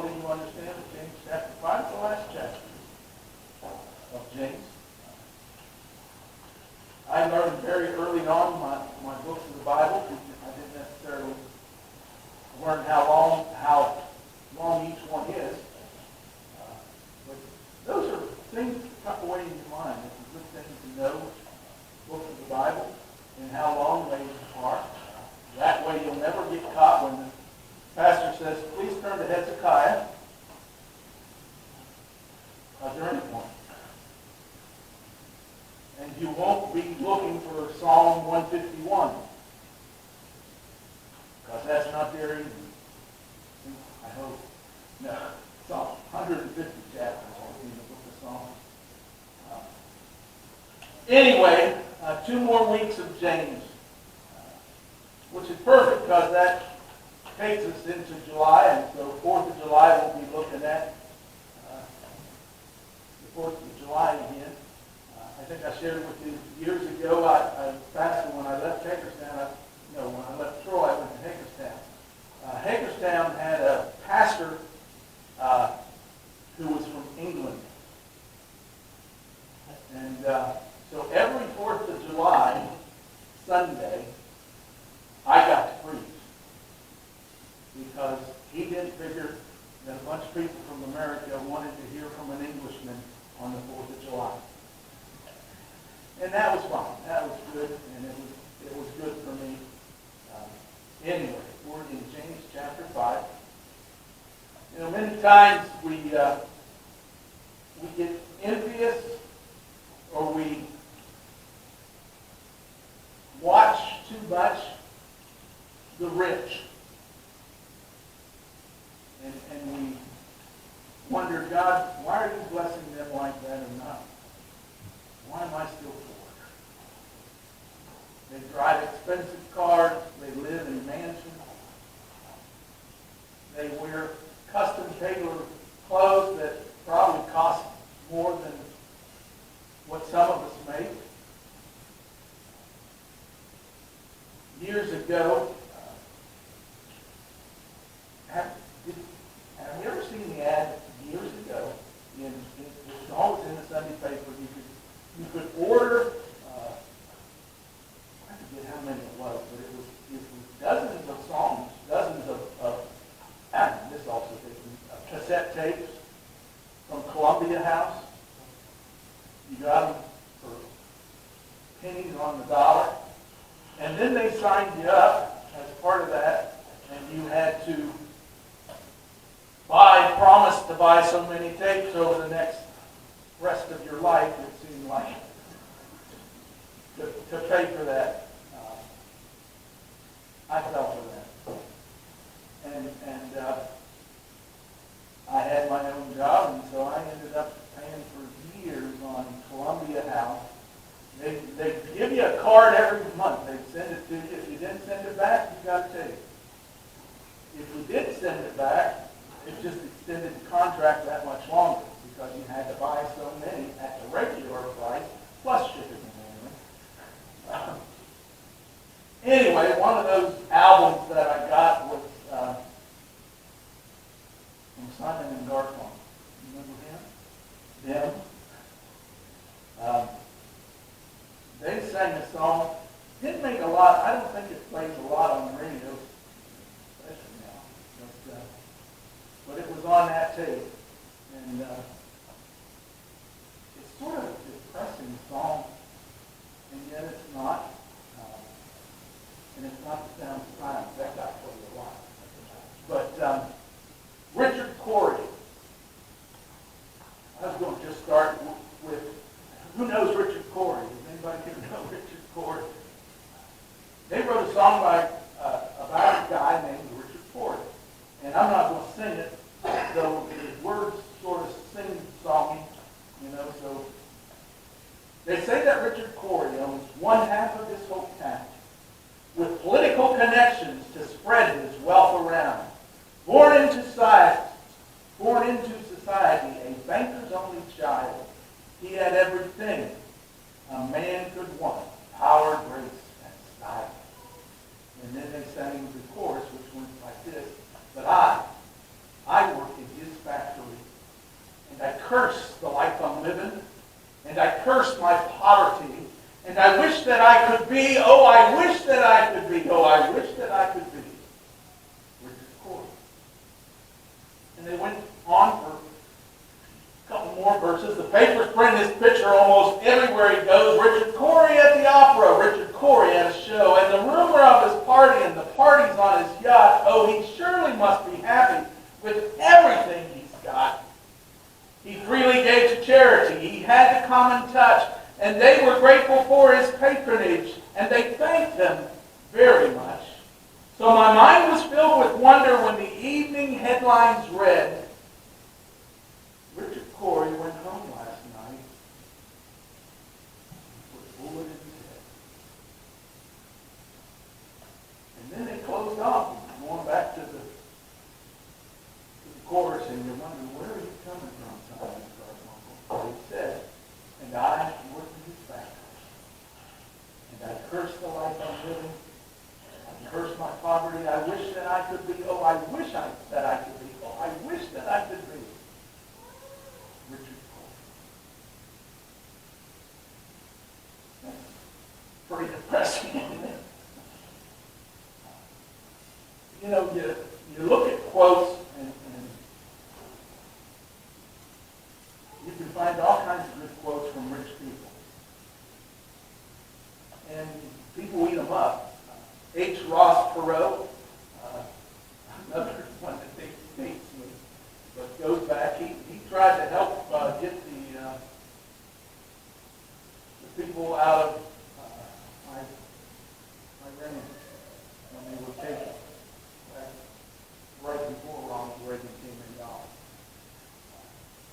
what do you understand of James chapter 5, the last chapter of James? I learned very early on my books of the Bible. I didn't necessarily learn how long each one is. But those are things to tuck away in your mind. It's a good thing to know books of the Bible and how long they are. That way you'll never get caught when the pastor says, please turn to Hezekiah. Is there any point? And you won't be looking for Psalm 151. Because that's not there either. I hope. No. Psalm 150 chapters in the book of Psalms. Anyway, 2 more weeks of James. Which is perfect because that takes us into July. And so 4th of July we'll be looking at the 4th of July again. I think I shared with you years ago, I fasted when I left Hagerstown. When I left Troy, I went to Hagerstown. Hagerstown had a pastor who was from England. And so every 4th of July, Sunday, I got to preach. Because he didn't figure that a bunch of people from America wanted to hear from an Englishman on the 4th of July. And that was fine. That was good, and it was good for me. Anyway, we're in James chapter 5. Many times we get envious or we watch too much the rich. And we wonder, God, why are you blessing them like that or not? Why am I still poor? They drive expensive cars. They live in mansions. They wear custom tailored clothes that probably cost more than what some of us make. Years ago, have you ever seen the ad years ago? It was always in the Sunday paper. You could order, I forget how many it was, but it was dozens of songs, dozens of this also cassette tapes from Columbia House. You got them for pennies on the dollar. And then they signed you up as part of that, and you had to promise to buy so many tapes over the next rest of your life, it seemed like, to pay for that. I fell for that. And I had my own job, and so I ended up paying for years on Columbia House. They'd give you a card every month. They'd send it to you. If you didn't send it back, you got to take it. If you did send it back, it just extended the contract that much longer because you had to buy so many at the regular price plus shipping and handling. Anyway, one of those albums that I got was from Simon and Garfunkel. You remember him? Them. They sang a song. Didn't make a lot. I don't think it plays a lot on the radio, especially now. But it was on that tape, and it's sort of a depressing song, and yet it's not. And it's not the sound of silence. That got for you a lot. But Richard Cory. I was going to just start with who knows Richard Cory? Does anybody here know Richard Cory? They wrote a song about a guy named Richard Cory. And I'm not going to sing it, though his words sort of sing-songy, so. They say that Richard Cory owns one half of this whole town, with political connections to spread his wealth around. Born curse the life I'm living, and I curse my poverty, and I wish that I could be, oh, I wish that I could be, oh, I wish that I could be Richard Cory. And they went on for a couple more verses. The papers print his picture almost everywhere he goes. Richard Cory at the opera, Richard Cory at a show, and the rumor of his party and the parties on his yacht, oh, he surely must be happy with everything he's got. He freely gave to charity. He had the common touch, and they were grateful for his patronage, and they thanked him very much. So my mind was filled with wonder when the evening headlines read, Richard Cory went home last night with a bullet in his head. And then they closed off, going back to the chorus, and you're wondering, where are you coming from, Simon Garfunkel? He said, and I worked in his factory, and I cursed the life I'm living, I cursed my poverty, I wish that I could be, oh, I wish that I could be, oh, I wish that I could be Richard Cory. That's pretty depressing, isn't it? You know, you look at quotes, and you can find all kinds of good quotes from rich people. And people eat them up. H. Ross Perot, another one that hates me, but goes back. He tried to help get the people out of Iran when they were taken right before Ronald Reagan came in office.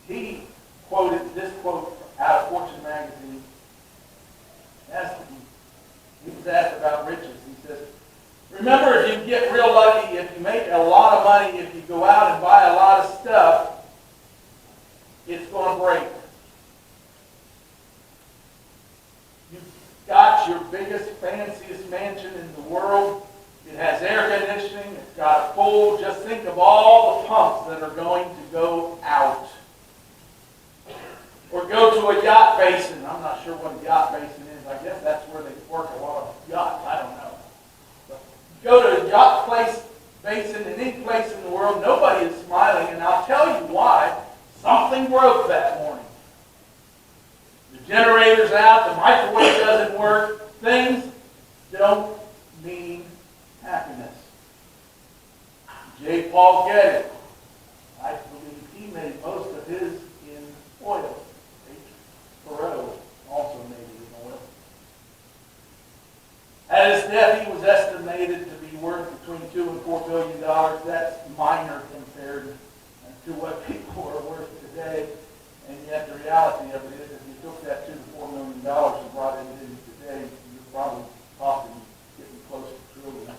He quoted this quote out of Fortune magazine. He was asked about riches. He says, remember, if you get real lucky, if you make a lot of money, if you go out and buy a lot of stuff, it's going to break. You've got your biggest, fanciest mansion in the world. It has air conditioning. It's got a pool. Just think of all the pumps that are going to go out. Or go to a yacht basin. I'm not sure what a yacht basin is. I guess that's where they work a lot of yachts. I don't know. But go to a yacht basin in any place in the world, nobody is smiling, and I'll tell you why. Something broke that morning. The generator's out, the microwave doesn't work. Things don't mean happiness. J. Paul Getty, I believe he made most of his in oil. Perot also made it in oil. At his death, he was estimated to be worth between $2 and $4 billion. That's minor compared to what people are worth today. And yet the reality of it is, if you took that $2 to $4 million and brought it in today, you're probably talking getting close to trillion.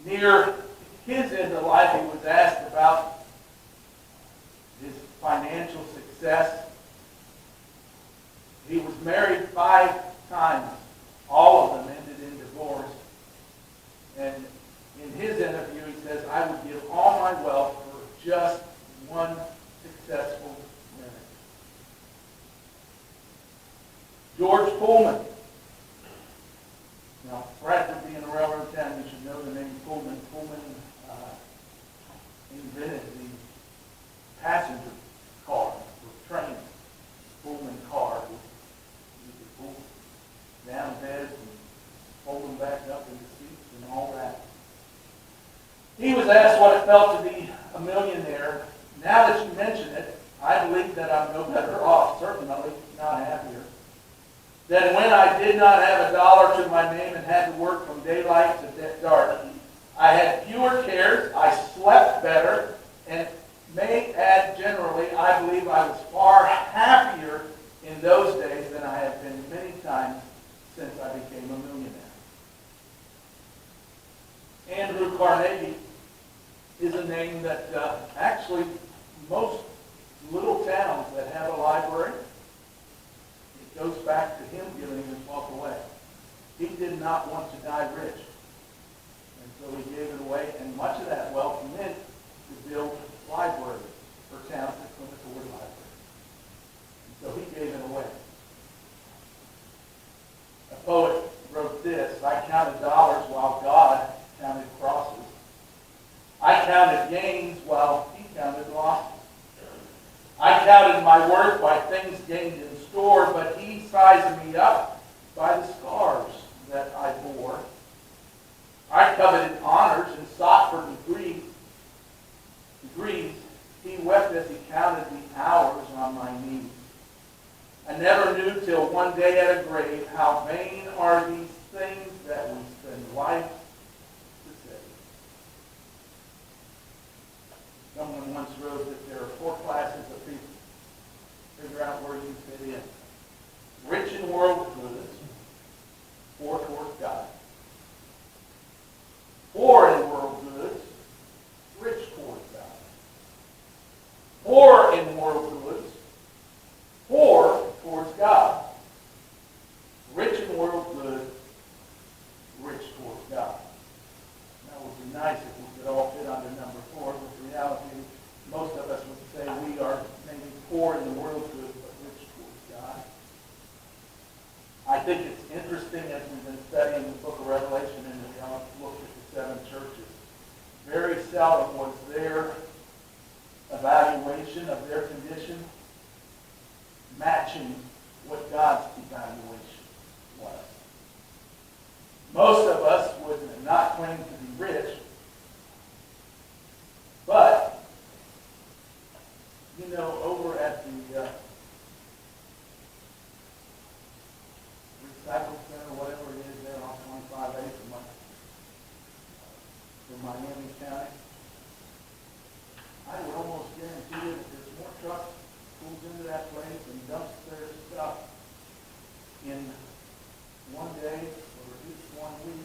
Near his end of life, he was asked about his financial success. He was married 5 times. All of them ended in divorce. And in his interview, he says, I would give all my wealth for just one successful marriage. George Pullman. Now, Bradford being a railroad town, you should know the name Pullman. Pullman invented the passenger car with trains. Pullman car. You could pull down beds and fold them back up into seats and all that. He was asked what it felt to be a millionaire. Now that you mention it, I believe that I'm no better off, certainly not happier, than when I did not have a dollar to my name and had to work from daylight to dark. I had fewer cares, I slept better, and may add generally, I believe I was far happier in those days than I have been many times since I became a millionaire. Andrew Carnegie is a name that actually most little towns that have a library, it goes back to him giving his wealth away. He did not want to die rich, and so he gave it away, and much of that wealth meant to build library for towns that couldn't afford library. And so he gave it away. A poet wrote this: I counted dollars while God counted crosses. I counted gains while he counted losses. I counted my worth by things gained in store, but he sized me up by the scars that I bore. I coveted honors and sought for degrees. He wept as he counted the hours on my knees. I never knew till one day at a grave how vain are these things that we spend life to save. Someone once wrote that there are 4 classes of people. Figure out where you fit in. Rich in world goods, poor towards God. Poor in world goods, rich towards God. Poor in world goods, poor towards God. Rich in world goods, rich towards God. That would be nice if we could all fit under number 4, but the reality is most of us would say we are maybe poor in the world goods, but rich towards God. I think it's interesting as we've been studying the book of Revelation and we looked at the 7 churches. Very seldom was their evaluation of their condition matching what God's evaluation was. Most of us would not claim to be rich, but, you know, over at the recycle center, whatever it is there on 25A from Miami County, I would almost guarantee you that there's more trucks pulls into that place and dumps their stuff in one day or at least 1 week.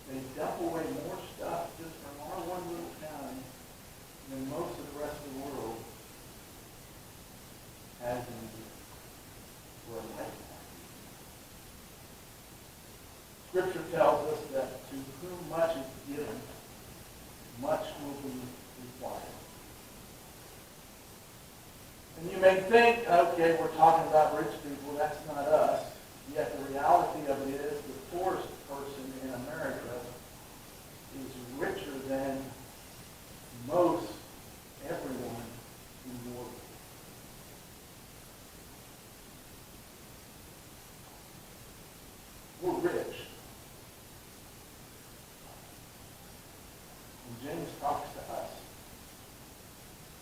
They dump away more stuff just from our one little county than most of the rest of the world has in a year for a lifetime. Scripture tells us that to whom much is given, much will be required. And you may think, okay, we're talking about rich people, that's not us. Yet the reality of it is the poorest person in America is richer than most everyone in the world. We're rich. When James talks to us,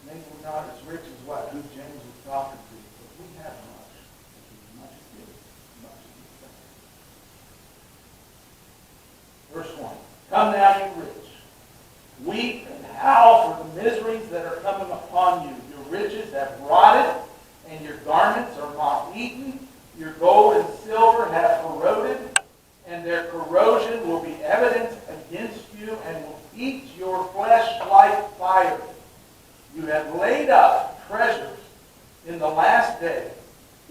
maybe we're not as rich as who James was talking to, but we have much. Much is given, much is expected. Verse 1. Come now, you rich. Weep and howl for the miseries that are coming upon you. Your riches have rotted, and your garments are moth-eaten. Your gold and silver have corroded, and their corrosion will be evident against you and will eat your flesh like fire. You have laid up treasures in the last day.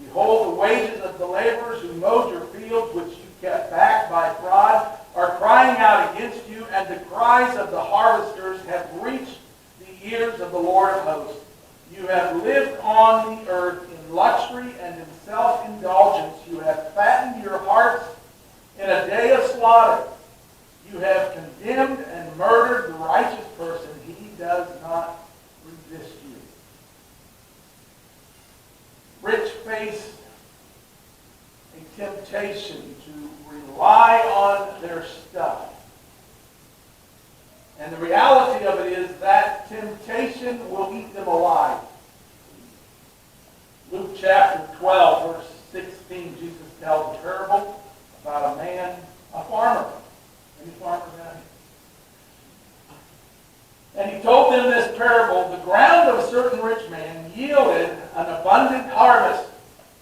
Behold, the wages of the laborers who mowed your fields, which you kept back by fraud, are crying out against you, and the cries of the harvesters have reached the ears of the Lord of hosts. You have lived on the earth in luxury and in self-indulgence. You have fattened your hearts in a day of slaughter. You have condemned and murdered the righteous person. He does not resist you. Rich face a temptation to rely on their stuff. And the reality of it is that temptation will eat them alive. Luke chapter 12, verse 16, Jesus tells a parable about a man, a farmer. Any farmers out here? And he told them this parable: the ground of a certain rich man yielded an abundant harvest.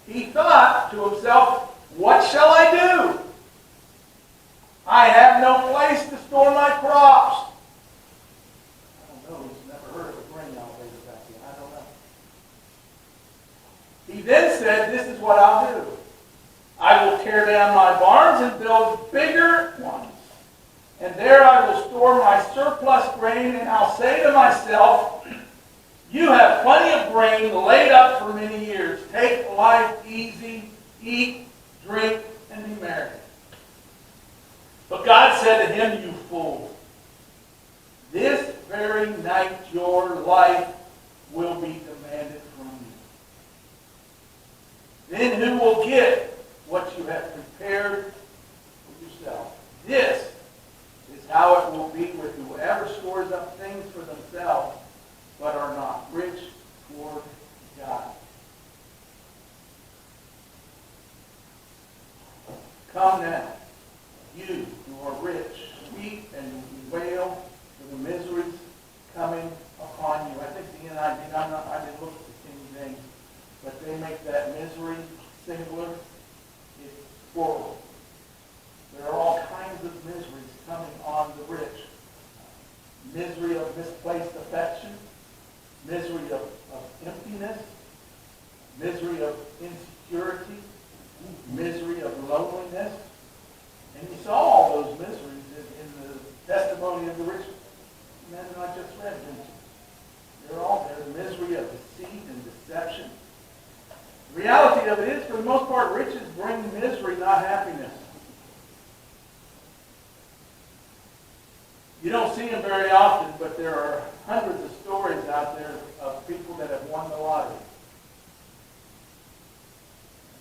He thought to himself, what shall I do? I have no place to store my crops. I don't know. He's never heard of a grain elevator back then. I don't know. He then said, this is what I'll do. I will tear down my barns and build bigger ones. And there I will store my surplus grain, and I'll say to myself, You have plenty of grain laid up for many years. Take life easy, eat, drink, and be merry. But God said to him, you fool, this very night your life will be demanded from you. Then who will get what you have prepared for yourself? This is how it will be with whoever stores up things for themselves, but are not rich toward God. Come now, you who are rich, weep and wail for the miseries coming upon you. I think the NIV, I didn't look at the King James, but they make that misery singular. It's plural. There are all kinds of miseries coming on the rich. Misery of misplaced affection, misery of emptiness, misery of insecurity, misery of loneliness. And you saw all those miseries in the testimony of the rich men that I just read, didn't you? They're all there. The misery of deceit and deception. The reality of it is, for the most part, riches bring misery, not happiness. You don't see them very often, but there are hundreds of stories out there of people that have won the lottery.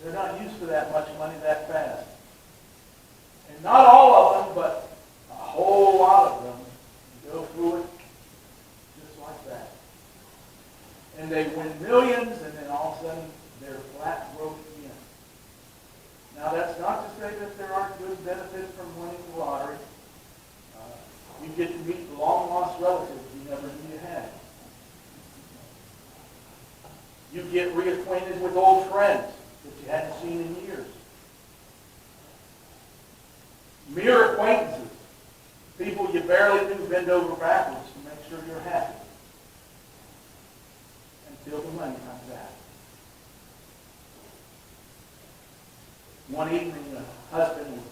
They're not used to that much money that fast. And not all of them, but a whole lot of them go through it just like that. And they win millions, and then all of a sudden, they're flat broke again. Now, that's not to say that there aren't good benefits from winning the lottery. You get to meet long-lost relatives you never knew you had. You get reacquainted with old friends that you hadn't seen in years. Mere acquaintances, people you barely knew, bend over backwards to make sure you're happy until the money comes out. One evening, the husband was,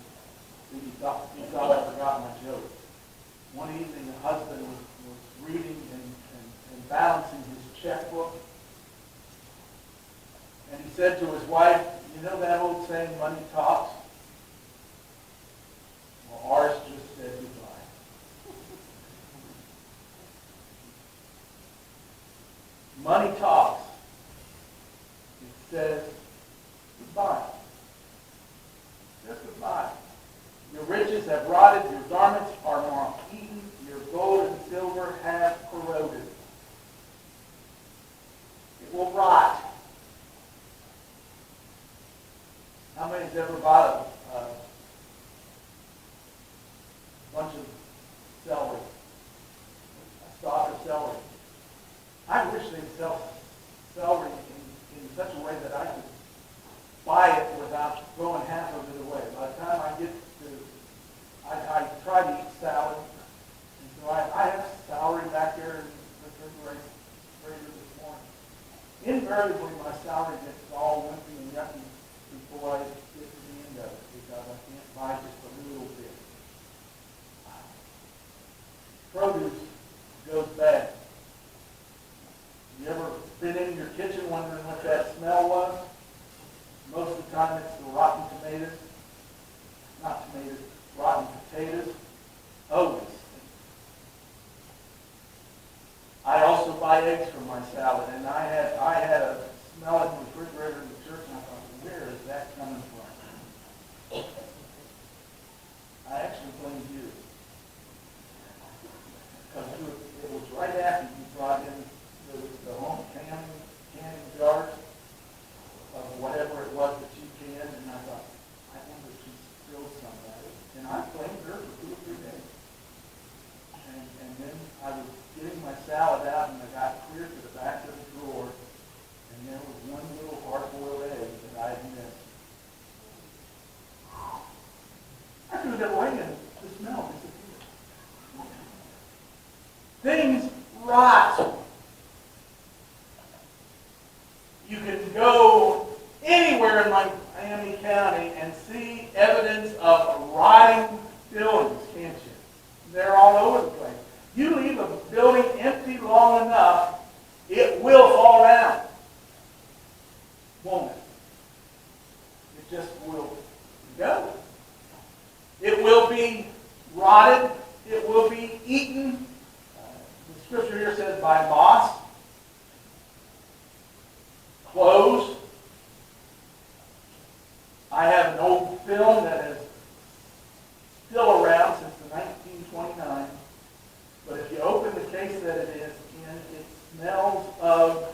you thought I forgot my joke. One evening, the husband was reading and balancing his checkbook. And he said to his wife, you know that old saying, money talks? Well, ours just said goodbye. Money talks. It says goodbye. Just goodbye. Your riches have rotted, your garments are moth-eaten, your gold and silver have corroded. It will rot. How many's ever bought a bunch of celery? A stalk of celery. I wish they'd sell celery in such a way that I could buy it without throwing half of it away. By the time I get to, I try to eat salad, and so I have celery back there in the refrigerator this morning. Invariably, my celery gets all wimpy and yucky before I get to the end of it, because I can't buy just a little bit. Produce goes bad. You ever been in your kitchen wondering what that smell was? Most of the time it's the rotten tomatoes. Not tomatoes, rotten potatoes. Oh, I also buy eggs for my salad, and I had a smell in the refrigerator in the church, and I thought, where is that coming from? I actually blamed you. Because it was right after you brought in the home canning jars of whatever it was that she canned, and I thought, I wonder if she spilled somebody. And I blamed her for 2 or 3 days. And then I was getting my salad out, and I got clear to the back of the drawer, and there was one little hard-boiled egg that I had missed. I threw it away, and the smell disappeared. Things rot. You can go anywhere in Miami County and see evidence of rotting buildings, can't you? They're all over the place. You leave a building empty long enough, It will fall down, won't it? It just will go. It will be rotted. It will be eaten. The scripture here says by moss, clothes. I have an old film that is still around since the 1929. But if you open the case that it is in, it smells of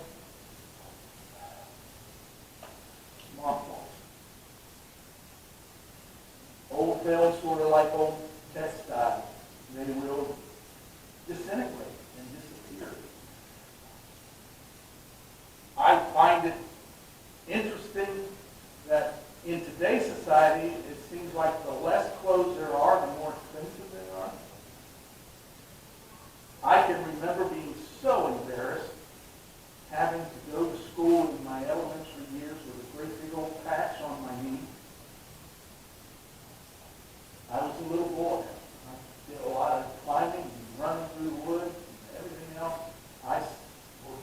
mothballs. Old films sort of like old textiles. They will disintegrate and disappear. I find it interesting that in today's society, it seems like the less clothes there are, the more expensive they are. I can remember being so embarrassed having to go to school in my elementary years with a great big old patch on my knee. I was a little boy. I did a lot of climbing and running through the woods and everything else. I was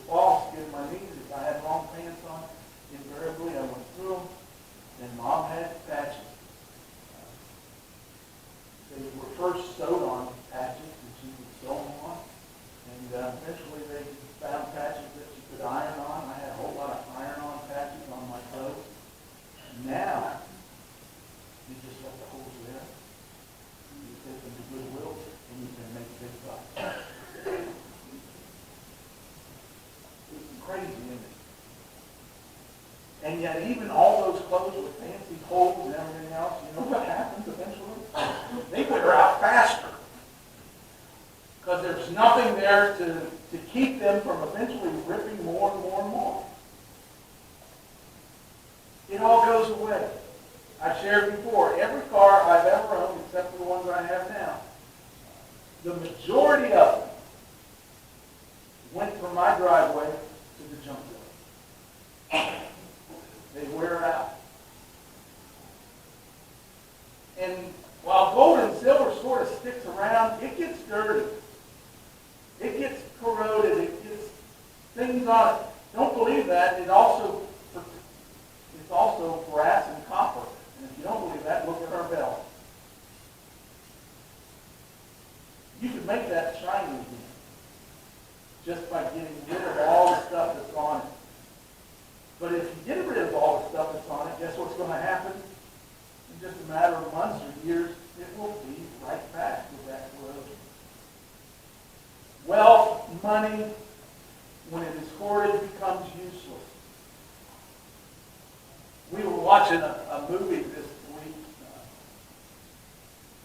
false to get my knees. If I had long pants on, invariably I went through them. And Mom had patches. They were first sewed on patches that she would sew them on. And eventually they found patches that you could iron on. I had a whole lot of iron-on patches on my clothes. Now, you just let the holes there. You take them to Goodwill, and you can make big bucks. It's crazy, isn't it? And yet even all those clothes with fancy holes and everything else, you know what happens eventually? They wear out faster. Because there's nothing there to keep them from eventually ripping more and more and more. It all goes away. I shared before, every car I've ever owned, except for the ones I have now, the majority of them went from my driveway to the junk yard. They wear out. And while gold and silver sort of sticks around, it gets dirty. It gets corroded. It gets things on it. Don't believe that. It's also brass and copper. And if you don't believe that, look at our bell. You can make that shiny again just by getting rid of all the stuff that's on it. But if you get rid of all the stuff that's on it, guess what's going to happen? In just a matter of months or years, it will be right back with that corrosion. Wealth, money, when it is hoarded, becomes useless. We were watching a movie this week,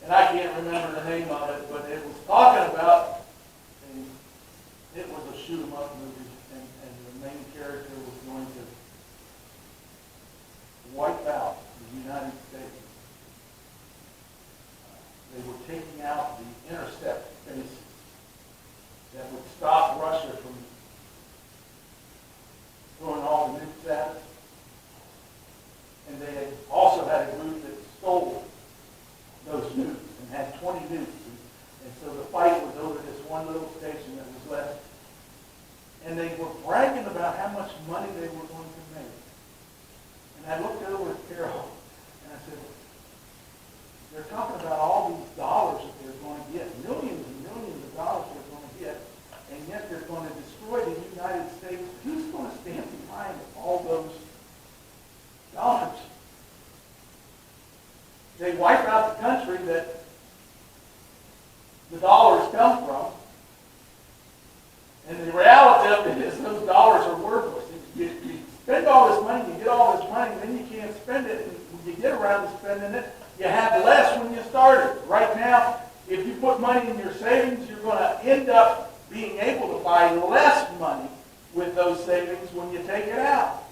and I can't remember the name of it, but it was talking about, it was a shoot-'em-up movie, and the main character was going to wipe out the United States. They were taking out the intercept bases that would stop Russia from throwing all the nukes at us. And they had also had a group that stole those nukes and had 20 nukes. And so the fight was over this one little station that was left. And they were bragging about how much money they were going to make. And I looked over at Carol, and I said, they're talking about all these dollars that they're going to get, millions and millions of dollars they're going to get, and yet they're going to destroy the United States. Who's going to stand behind all those dollars? They wipe out the country that the dollars come from, and the reality of it is those dollars are worthless. You spend all this money, you get all this money, then you can't spend it, and when you get around to spending it, you have less when you started. Right now, if you put money in your savings, you're going to end up being able to buy less money with those savings when you take it out.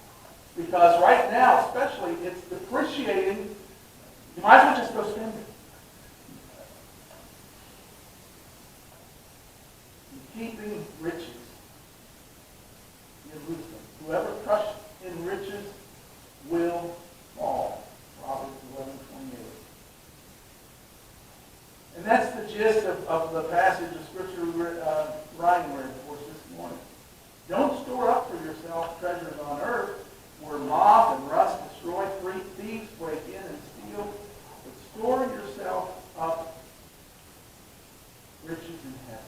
Because right now, especially, it's depreciating. You might as well just go spend it. Keeping riches, you lose them. Whoever trusts in riches will fall. Proverbs 11:28. And that's the gist of the passage of Scripture Ryan read for us this morning. Don't store up for yourself treasures on earth, where moth and rust destroy, thieves break in and steal. But store yourself up riches in heaven,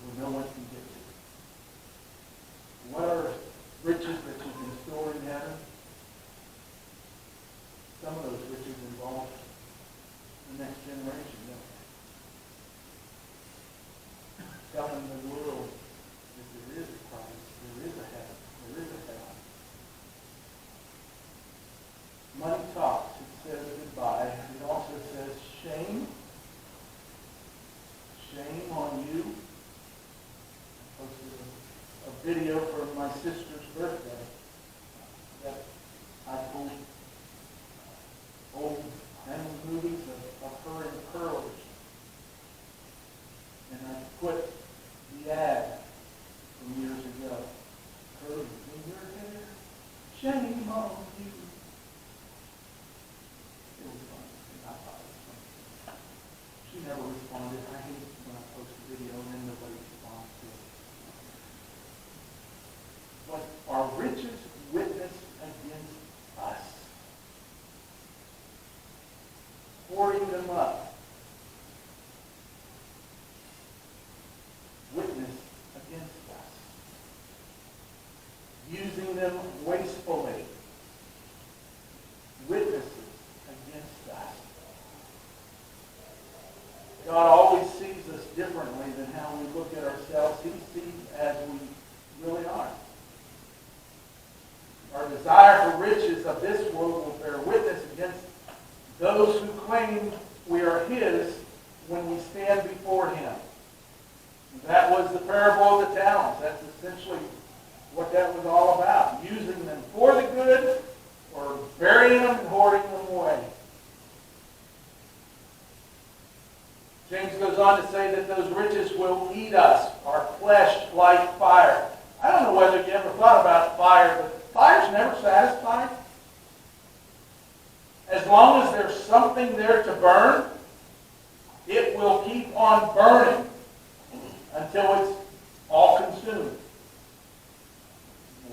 where no one can get to. What are riches that you can store in heaven? Some of those riches involve the next generation, don't they? Telling the world that there is a Christ, there is a heaven, there is a hell. Money talks. It says goodbye. It also says shame. Shame on you. I posted a video for my sister's birthday that I pulled old family movies of her in curlers. And I put the ad from years ago. Curly in your hair, shame on you. It was fun. I thought it was fun. She never responded. I hate when I post a video and then nobody responds to it. But our riches witness against us. Hoarding them up. Witness against us. Using them wastefully. Witnesses against us. God always sees us differently than how we look at ourselves. He sees as we really are. Our desire for riches of this world will bear witness against those who claim we are His when we stand before Him. That was the parable of the talents. That's essentially what that was all about. Using them for the good or burying them and hoarding them away. James goes on to say that those riches will eat us, our flesh like fire. I don't know whether you ever thought about fire, but fire's never satisfied. As long as there's something there to burn, it will keep on burning until it's all consumed.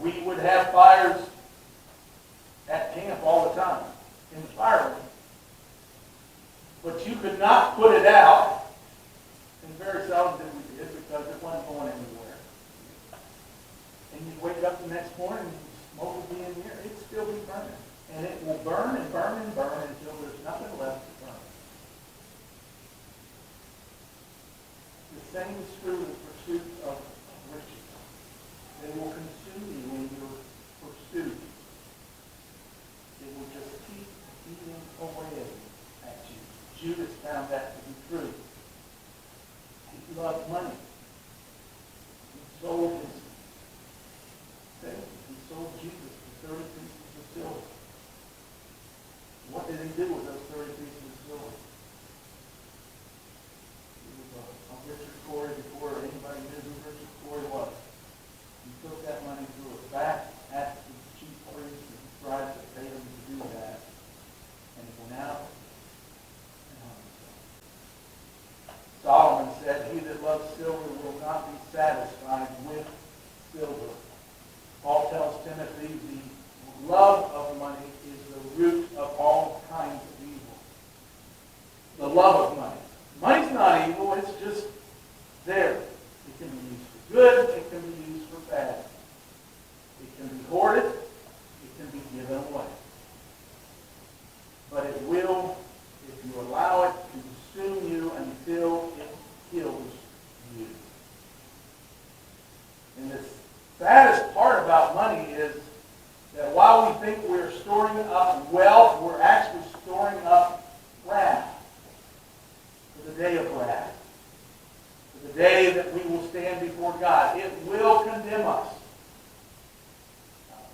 We would have fires at camp all the time in the fire room. But you could not put it out, and very seldom did we did because it wasn't going anywhere. And you'd wake up the next morning and smoke would be in the air. It'd still be burning. And it will burn and burn and burn until there's nothing left to burn. The same is true in pursuit of riches. They will consume you in your pursuit. It will just keep eating away at you. Judas found that to be true. He loved money. He sold his things. He sold Jesus for 30 pieces of silver. What did he do with those 30 pieces of silver? He was a Richard Corey before anybody knew who Richard Corey was. He took that money, threw it back at the chief priests and scribes that paid him to do that, and he went out and hung himself. Solomon said, "He that loves silver will not be satisfied with silver." Paul tells Timothy, the love of money is the root of all kinds of evil. The love of money. Money's not evil, it's just there. It can be used for good, it can be used for bad. It can be hoarded, it can be given away. But it will, if you allow it, consume you until it kills you. And the saddest part about money is that while we think we're storing up wealth, we're actually storing up wrath. For the day of wrath. For the day that we will stand before God. It will condemn us.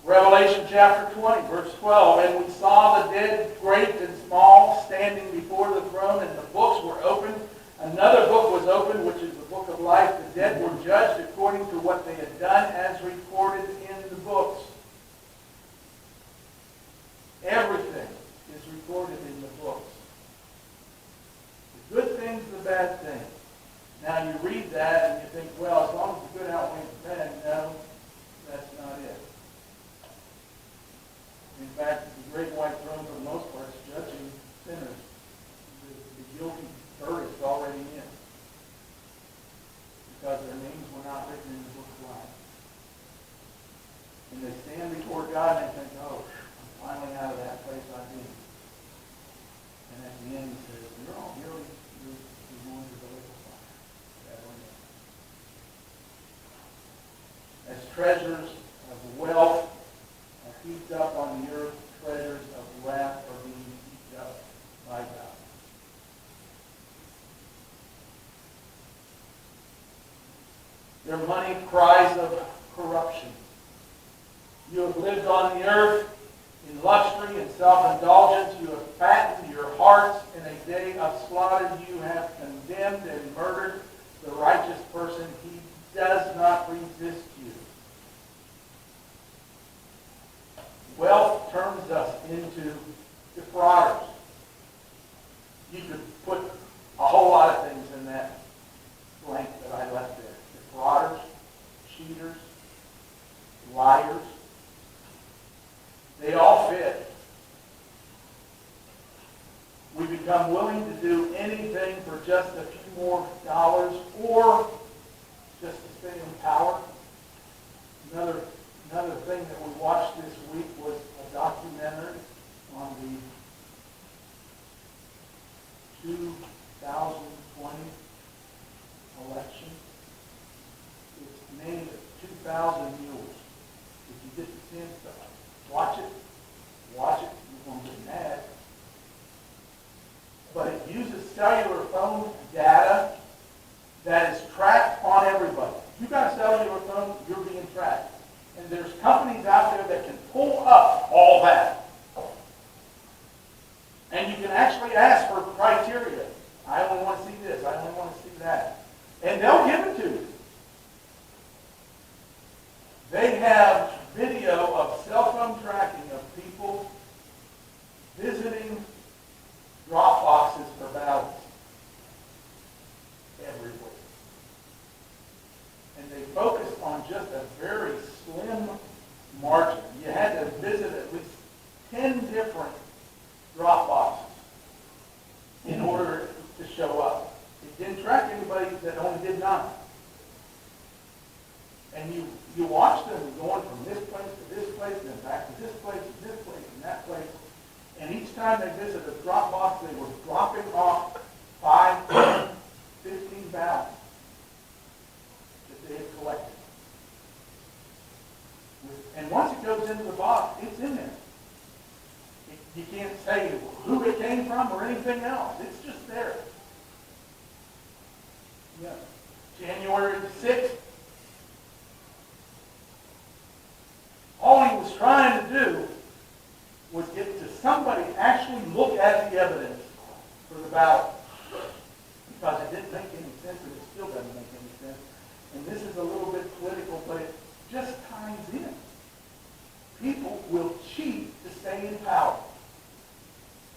Revelation chapter 20, verse 12. "And we saw the dead, great and small, standing before the throne, and the books were opened. Another book was opened, which is the book of life. The dead were judged according to what they had done, as recorded in the books." Everything is recorded in the books. The good things, the bad things. Now you read that and you think, well, as long as the good outweighs the bad, no, that's not it. In fact, the great white throne for the most part is judging sinners. The guilty verdict already in. Because their names were not written in the book of life. And they stand before God and they think, oh, I'm finally out of that place I've been. And at the end he says, you're all guilty. You're going to the lake of fire. As treasures of wealth are heaped up on the earth, treasures of wrath are being heaped up by God. Their money cries of corruption. You have lived on the earth in luxury and self-indulgence. You have fattened your hearts in a day of slaughter. You have condemned and murdered the righteous person. He does not resist you. Wealth turns us into defrauders. You could put a whole lot of things in that blank that I left there. Defrauders, cheaters, liars. They all fit. We become willing to do anything for just a few more dollars or just to stay in power. Another thing that we watched this week was a documentary on the 2020 election. It's named 2,000 Mules. If you get the chance to watch it, you're going to get mad. But it uses cellular phone data that is tracked on everybody. If you've got a cellular phone, you're being tracked. And there's companies out there that can pull up all that. And you can actually ask for criteria. I only want to see this. I only want to see that. And they'll give it to you. They have video of cell phone tracking of people visiting drop boxes for ballots everywhere. And they focused on just a very slim margin. You had to visit at least 10 different drop boxes in order to show up. It didn't track anybody that only did 9. And you watch them going from this place to this place, and then back to this place, and this place, and that place. And each time they visited a drop box, they were dropping off 5, 10, 15 ballots that they had collected. And once it goes into the box, it's in there. You can't say who it came from or anything else. It's just there. Yeah. January 6th. All he was trying to do was get to somebody actually look at the evidence for the ballot. Because it didn't make any sense, and it still doesn't make any sense. And this is a little bit political, but it just ties in. People will cheat to stay in power.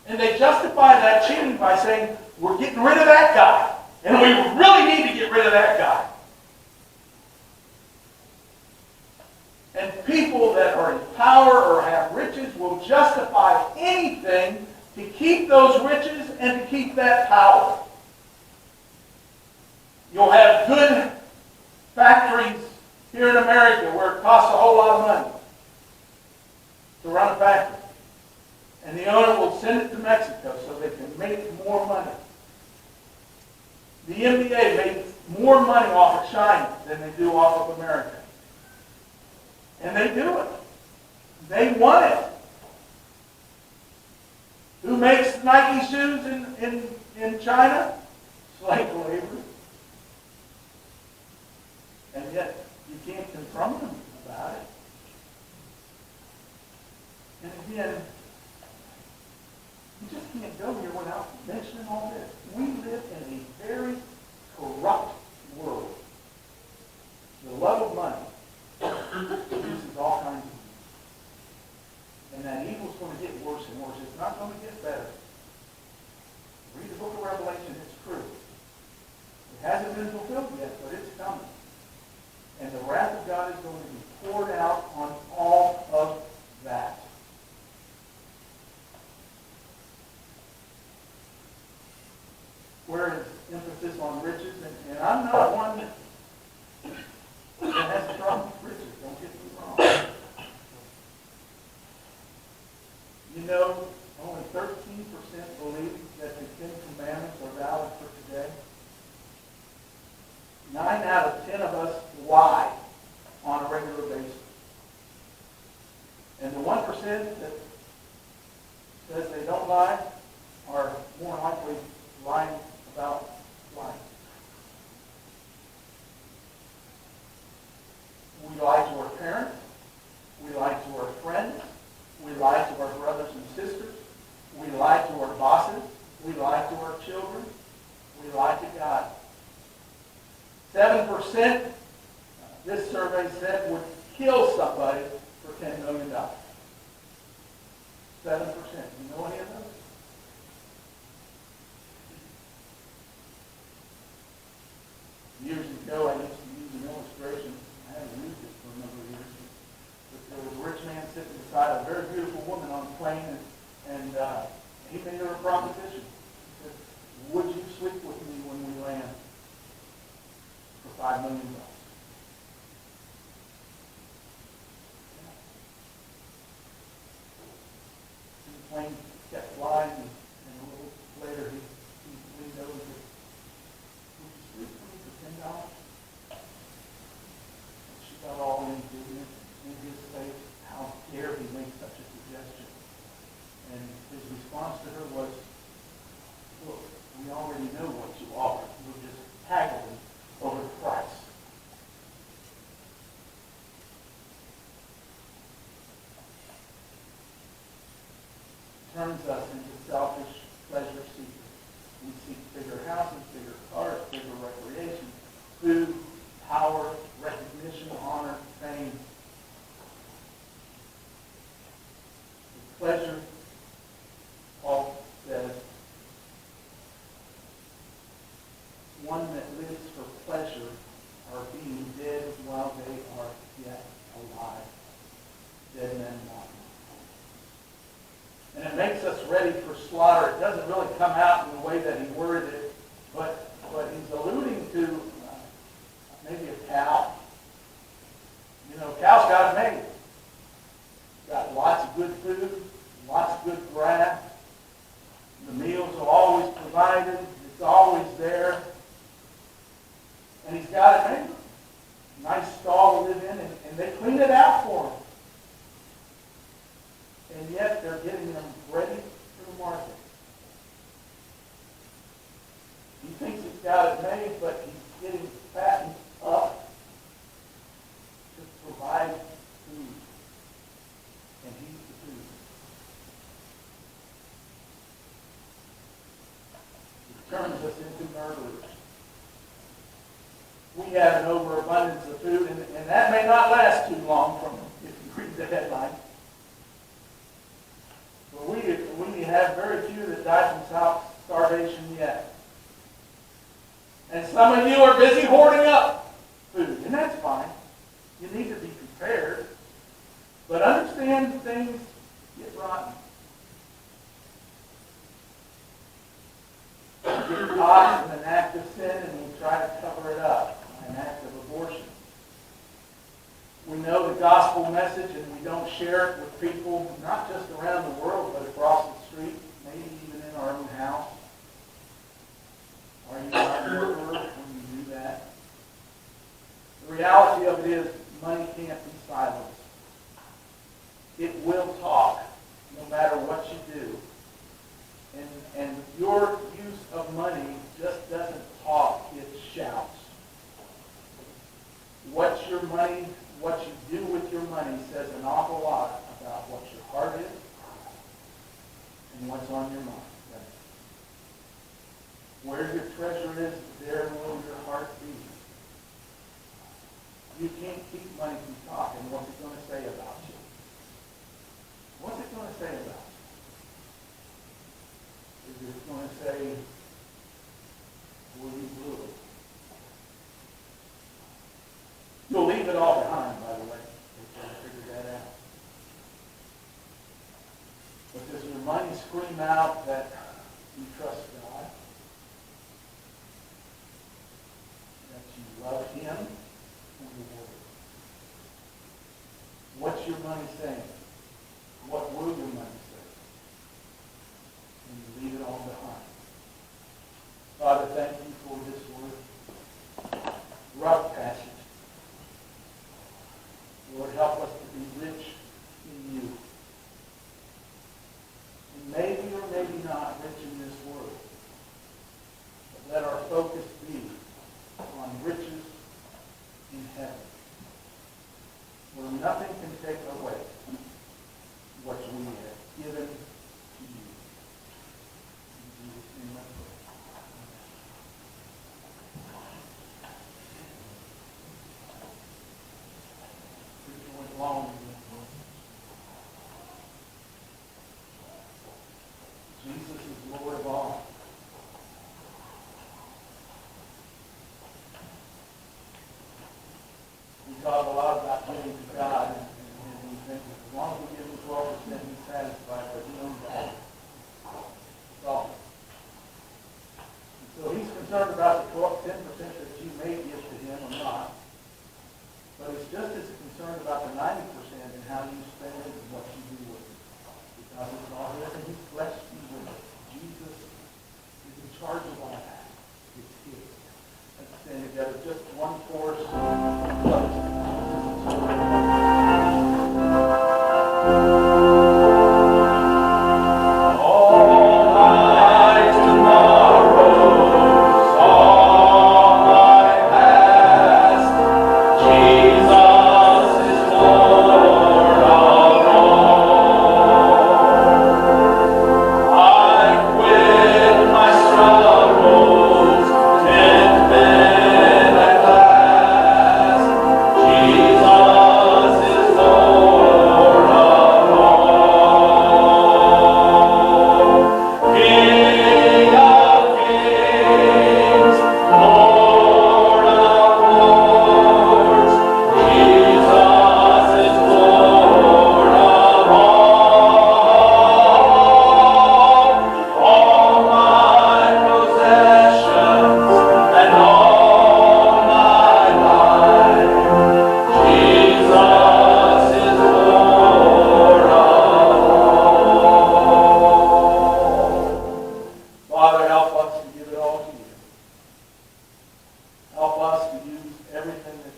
And they justify that cheating by saying, we're getting rid of that guy. And we really need to get rid of that guy. And people that are in power or have riches will justify anything to keep those riches and to keep that power. You'll have good factories here in America where it costs a whole lot of money to run a factory. And the owner will send it to Mexico so they can make more money. The NBA makes more money off of China than they do off of America. And they do it. They want it. Who makes Nike shoes in China? Slave labor. And yet, you can't confront them about it. And again, you just can't go here without mentioning all this. We live in a very corrupt world. The love of money produces all kinds of evil. And that evil's going to get worse and worse. It's not going to get better. Read the book of Revelation, it's true. It hasn't been emphasis on riches, and I'm not one that has trouble with riches, don't get me wrong. You know, only 13% believe that the Ten Commandments are valid for today. 9 out of 10 of us lie on a regular basis. And the 1% that says they don't lie are more likely lying about lying. We lie to our parents. We lie to our friends. We lie to our brothers and sisters. We lie to our bosses. We lie to our children. We lie to God. 7%, this survey said, would kill somebody for $10 million. 7%. You know any of those? Years ago, I used to use an illustration. I haven't used it for a number of years. But there was a rich man sitting beside a very beautiful woman on a plane, and he made her a proposition. He said, would you sleep with me when we land for $5 million? And the plane kept flying, and a little later he leaned over and said, would you sleep with me for $10? And she got all indignant in his face. How dare he make such a suggestion? And his response to her was, look, we already know what you offer. We're just haggling over the price. Turns us into selfish pleasure seekers. We seek bigger houses, bigger cars, bigger recreation, food, power, recognition, honor, fame. The pleasure, Paul says, one that lives for pleasure are being dead while they are yet alive. Dead men walking. And it makes us ready for slaughter. It doesn't really come out in the way that he worded it, but he's alluding to maybe a cow. You know, cows got it made. Got lots of good food, lots of good grass. The meals are always provided. It's always there. And he's got it made. Nice stall to live in, and they clean it out for him. And yet they're getting them ready for the market. He thinks he's got it made, but he's getting fattened up to provide food. And he's the food. It turns us into murderers. We have an overabundance of food, and that may not last too long from if you read the headline. But we have very few that die from starvation yet. And some of you are busy hoarding up food, and that's fine. You need to be prepared. But understand things get rotten. We get caught in an act of sin, and we try to cover it up. An act of abortion. We know the gospel message and we don't share it with people, not just around the world, but across the street, maybe even in our own house. Are you not a murderer when you do that? The reality of it is money can't be silenced. It will talk no matter what you do. And your use of money just doesn't talk, it shouts. What you do with your money says an awful lot about what your heart is and what's on your mind. Where your treasure is, there will your heart be. You can't keep money from talking. What's it going to say about you? What's it going to say about you? Is it going to say, well, you blew it? You'll leave it all behind, by the way. We're trying to figure that out. But does your money scream out that you trust God? you love him and the world. What's your money saying? What will your money say when you leave it all behind? Father, thank you for this word. Rough passage. Lord, help us to be rich in you. And maybe or maybe not rich in this world. But let our focus be on riches in heaven, where nothing can take away what we have given to you. In Jesus' name I pray. Preacher went long. Jesus is Lord of all. We talk a lot about giving to God, and we think that as long as we give him 12%, he's satisfied, but he owns that. That's all. And so he's concerned about the 10% that you may give to him or not, but he's just as concerned about the 90% and how you spend it and what you do with it. Because it's all his, and he's blessed you with it. Jesus is in charge of all that. It's his. Let's stand together. Just one chorus. Close. Father, help us to give it all to you. Help us to use everything that